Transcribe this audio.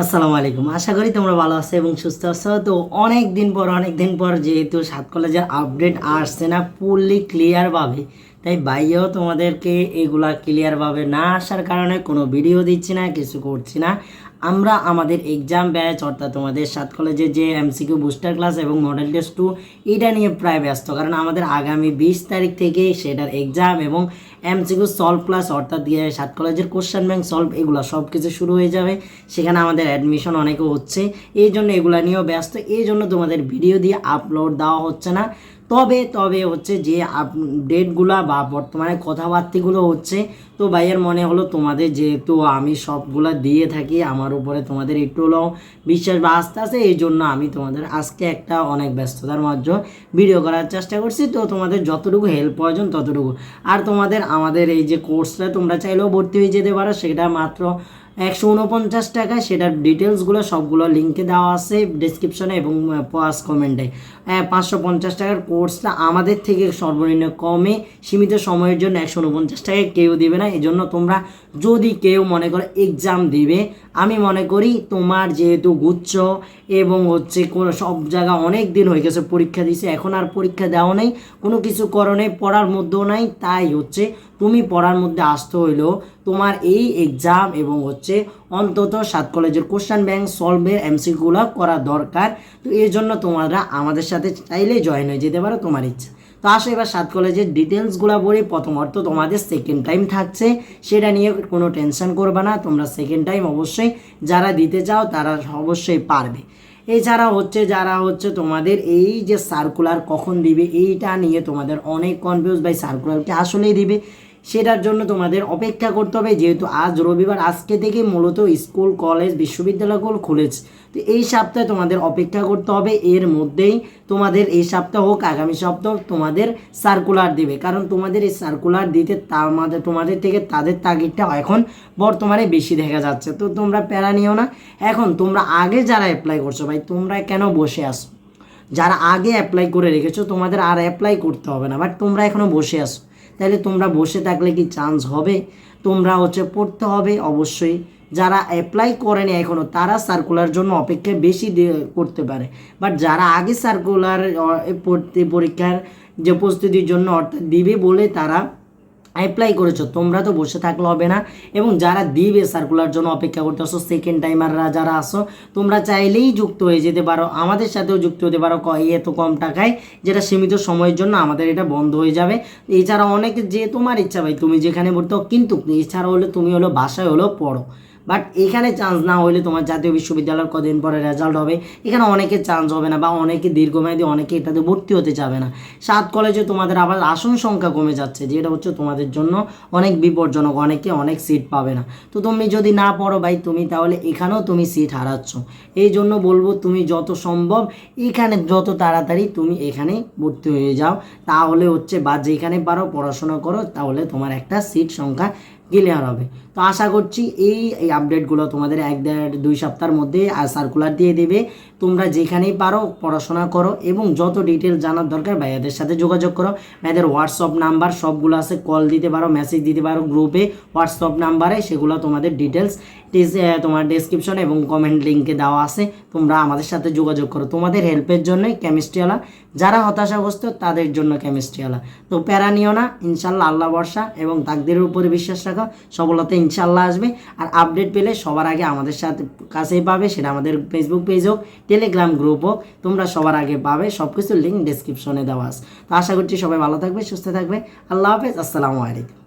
আসসালামু আলাইকুম। আশা করি তোমরা ভালো আছো এবং সুস্থ আছো। তো অনেক দিন পর যেহেতু সাত কলেজের আপডেট আসছে না ফুললি ক্লিয়ারভাবে, তাই ভাইয়াও তোমাদেরকে এগুলা ক্লিয়ারভাবে না আসার কারণে কোনো ভিডিও দিচ্ছি না, কিছু করছি না। আমরা আমাদের এক্সাম ব্যাচ অর্থাৎ তোমাদের সাত কলেজের যে এমসিকিউ বুস্টার ক্লাস এবং মডেল টেস্ট 2 এটা নিয়ে প্রায় ব্যস্ত, কারণ আমাদের আগামী 20 তারিখ থেকে সেটার এক্সাম এবং এমসিকিউ সলভ ক্লাস অর্থাৎ সাত কলেজের কোশ্চেন ব্যাংক সলভ এগুলো সব কিছু শুরু হয়ে যাবে। সেখানে আমাদের অ্যাডমিশন অনেকে হচ্ছে, এই জন্য এগুলো নিয়েও ব্যস্ত, এই জন্য তোমাদের ভিডিও দিয়ে আপলোড দেওয়া হচ্ছে না। তবে হচ্ছে যে আপডেটগুলো বা বর্তমানে কথাবার্তাগুলো হচ্ছে, তো ভাইয়ের মনে হলো তোমাদের যেহেতু আমি সবগুলা দিয়ে থাকি, আমার উপরে তোমাদের একটু হলেও বিশ্বাস বা আস্থা আছে, এই জন্য আমি তোমাদের আজকে একটা অনেক ব্যস্ততার মাঝে ভিডিও করার চেষ্টা করছি। তো তোমাদের যতটুকু হেল্প প্রয়োজন ততটুকু। আর তোমাদের আমাদের এই যে কোর্সটা তোমরা চাইলেও ভর্তি হয়ে যেতে পারো, সেটা মাত্র 149 টাকা। সেটার ডিটেলসগুলো সবগুলো লিঙ্কে দেওয়া আছে ডিসক্রিপশনে এবং ফার্স্ট কমেন্টে। 550 টাকার কোর্সটা আমাদের থেকে সর্বনিম্ন কমে সীমিত সময়ের জন্য 149 টাকায় কেউ দিবে না। এই জন্য তোমরা যদি কেউ মনে করো এক্সাম দিবে, আমি মনে করি তোমার যেহেতু গুচ্ছ এবং হচ্ছে কোনো সব জায়গা অনেক দিন হয়ে গেছে পরীক্ষা দিছে, এখন আর পরীক্ষা দেওয়া নেই, কোনো কিছু করো নেই, পড়ার মধ্যেও নাই, তাই হচ্ছে তুমি পড়ার মধ্যে আসতে হইলেও তোমার এই এক্সাম এবং হচ্ছে অন্তত সাত কলেজের কোশ্চেন ব্যাংক সলভের এমসিকিউগুলো করা দরকার। তো এই জন্য তোমরা আমাদের সাথে চাইলেই জয়েন হয়ে যেতে পারো, তোমার ইচ্ছা। তো আসো এবার সাত কলেজের ডিটেলসগুলো বলি। প্রথমত তোমাদের সেকেন্ড টাইম থাকছে, সেটা নিয়ে কোনো টেনশন করবে না, তোমরা সেকেন্ড টাইম অবশ্যই যারা দিতে চাও তারা অবশ্যই পারবে। এছাড়া হচ্ছে যারা হচ্ছে তোমাদের এই যে সার্কুলার কখন দিবে এইটা নিয়ে তোমাদের অনেক কনফিউজ, ভাই সার্কুলারকে আসলেই দিবে, সেটার জন্য তোমাদের অপেক্ষা করতে হবে। যেহেতু আজ রবিবার, আজকে থেকে মূলত স্কুল কলেজ বিশ্ববিদ্যালয়গুলো খুলেছে, তো এই সপ্তাহে তোমাদের অপেক্ষা করতে হবে। এর মধ্যেই তোমাদের এই সপ্তাহ হোক আগামী সপ্তাহ তোমাদের সার্কুলার দিবে, কারণ তোমাদের এই সার্কুলার দিতে তোমাদের থেকে তাদের তাগিদটা এখন বর্তমানে বেশি দেখা যাচ্ছে। তো তোমরা প্যারা নিও না। এখন তোমরা আগে যারা অ্যাপ্লাই করছো, ভাই তোমরা কেন বসে আসো? যারা আগে অ্যাপ্লাই করে রেখেছো তোমাদের আর অ্যাপ্লাই করতে হবে না, বাট তোমরা এখনও বসে আসো। তাহলে তোমরা বসে থাকলে কি চান্স হবে? তোমরা হচ্ছে পড়তে হবে অবশ্যই। যারা অ্যাপ্লাই করেনি এখনও তারা সার্কুলার জন্য অপেক্ষা বেশি করতে পারে, বাট যারা আগে সার্কুলার পরীক্ষার যে প্রস্তুতির জন্য অর্থাৎ দিবে বলে তারা অ্যাপ্লাই করেছো, তোমরা তো বসে থাকলে হবে না। এবং যারা দিবে সার্কুলার জন্য অপেক্ষা করতে আসো, সেকেন্ড টাইমাররা যারা আসো, তোমরা চাইলেই যুক্ত হয়ে যেতে পারো, আমাদের সাথেও যুক্ত হতে পারো এত কম টাকায়, যেটা সীমিত সময়ের জন্য আমাদের এটা বন্ধ হয়ে যাবে। এছাড়া অনেকে যে তোমার ইচ্ছা ভাই তুমি যেখানে ভর্তি হও, কিন্তু এছাড়া হলে তুমি হলো বাসায় হলেও পড়ো, বাট এখানে চান্স না হলে তোমার জাতীয় বিশ্ববিদ্যালয়ের কদিন পরে রেজাল্ট হবে, এখানে অনেকে চান্স হবে না বা অনেকে দীর্ঘমেয়াদী অনেকে এটাতে ভর্তি হতে যাবে না। সাত কলেজে তোমাদের আবার আসন সংখ্যা কমে যাচ্ছে, যেটা হচ্ছে তোমাদের জন্য অনেক বিপজ্জনক, অনেকে অনেক সিট পাবে না। তো তুমি যদি না পড়ো ভাই তুমি তাহলে এখানেও তুমি সিট হারাচ্ছ। এই জন্য বলবো তুমি যত সম্ভব এখানে যত তাড়াতাড়ি তুমি এখানে ভর্তি হয়ে যাও, তাহলে হচ্ছে বা যেখানে পারো পড়াশোনা করো, তাহলে তোমার একটা সিট সংখ্যা ক্লিয়ার হবে। তো আশা করছি এই আপডেটগুলো তোমাদের 1-2 সপ্তাহের মধ্যে সার্কুলার দিয়ে দেবে। তোমরা যেখানেই পারো পড়াশোনা করো এবং যত ডিটেল জানার দরকার ভাইয়াদের সাথে যোগাযোগ করো। ভাইয়াদের হোয়াটসঅ্যাপ নাম্বার সবগুলো আছে, কল দিতে পারো, মেসেজ দিতে পারো গ্রুপে হোয়াটসঅ্যাপ নাম্বারে, সেগুলো তোমাদের ডিটেলস তোমার ডেসক্রিপশন এবং কমেন্ট লিঙ্কে দেওয়া আছে। তোমরা আমাদের সাথে যোগাযোগ করো, তোমাদের হেল্পের জন্যই কেমিস্ট্রিওয়ালা, যারা হতাশাগ্রস্ত তাদের জন্য কেমিস্ট্রিওয়ালা। তো প্যারা নিও না, ইনশাল্লাহ আল্লাহ ভরসা এবং তাকদিরের উপরে বিশ্বাস রাখো, সফলতা ইনশাল্লাহ আসবে। আর আপডেট পেলে সবার আগে আমাদের সাথে কাছেই পাবে, সেটা আমাদের ফেসবুক পেজ হোক টেলিগ্রাম গ্রুপ হোক, তোমরা সবার আগে পাবে, সব কিছুর লিঙ্ক ডেসক্রিপশনে দেওয়া আছে। তো আশা করছি সবাই ভালো থাকবে, সুস্থ থাকবে। আল্লাহ হাফেজ, আসসালামু আলাইকুম।